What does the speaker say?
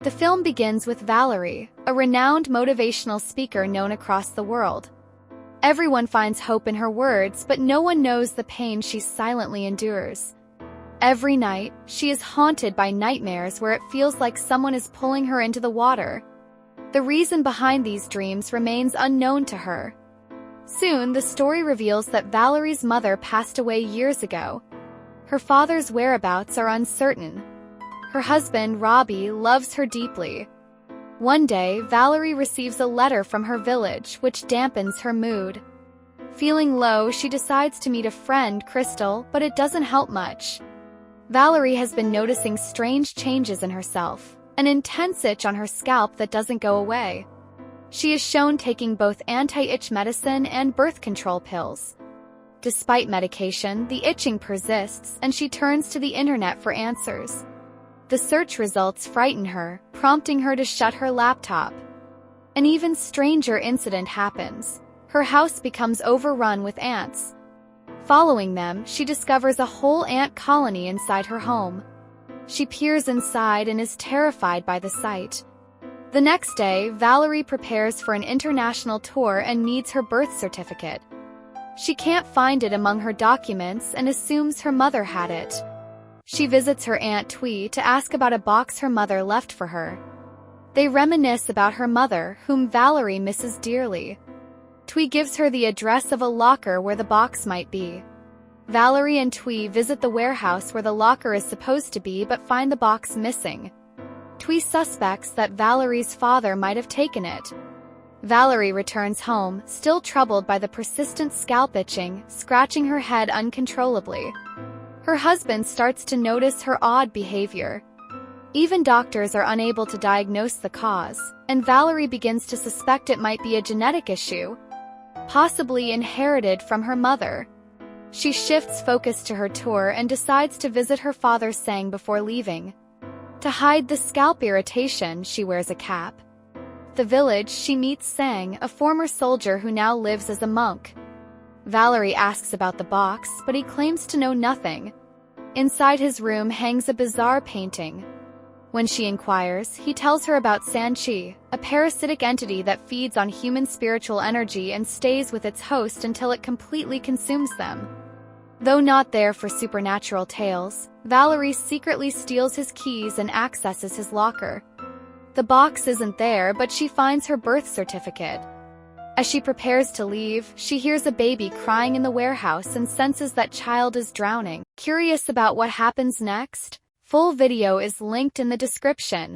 The film begins with Valerie, a renowned motivational speaker known across the world. Everyone finds hope in her words, but no one knows the pain she silently endures. Every night, she is haunted by nightmares where it feels like someone is pulling her into the water. The reason behind these dreams remains unknown to her. Soon, the story reveals that Valerie's mother passed away years ago. Her father's whereabouts are uncertain. Her husband, Robbie, loves her deeply. One day, Valerie receives a letter from her village, which dampens her mood. Feeling low, she decides to meet a friend, Crystal, but it doesn't help much. Valerie has been noticing strange changes in herself, an intense itch on her scalp that doesn't go away. She is shown taking both anti-itch medicine and birth control pills. Despite medication, the itching persists, and she turns to the internet for answers. The search results frighten her, prompting her to shut her laptop. An even stranger incident happens. Her house becomes overrun with ants. Following them, she discovers a whole ant colony inside her home. She peers inside and is terrified by the sight. The next day, Valerie prepares for an international tour and needs her birth certificate. She can't find it among her documents and assumes her mother had it. She visits her Aunt Twee to ask about a box her mother left for her. They reminisce about her mother, whom Valerie misses dearly. Twee gives her the address of a locker where the box might be. Valerie and Twee visit the warehouse where the locker is supposed to be but find the box missing. Twee suspects that Valerie's father might have taken it. Valerie returns home, still troubled by the persistent scalp itching, scratching her head uncontrollably. Her husband starts to notice her odd behavior. Even doctors are unable to diagnose the cause, and Valerie begins to suspect it might be a genetic issue, possibly inherited from her mother. She shifts focus to her tour and decides to visit her father Sang before leaving. To hide the scalp irritation, she wears a cap. At the village, she meets Sang, a former soldier who now lives as a monk. Valerie asks about the box, but he claims to know nothing. Inside his room hangs a bizarre painting. When she inquires, he tells her about Sanchi, a parasitic entity that feeds on human spiritual energy and stays with its host until it completely consumes them. Though not there for supernatural tales, Valerie secretly steals his keys and accesses his locker. The box isn't there, but she finds her birth certificate. As she prepares to leave, she hears a baby crying in the warehouse and senses that child is drowning. Curious about what happens next? Full video is linked in the description.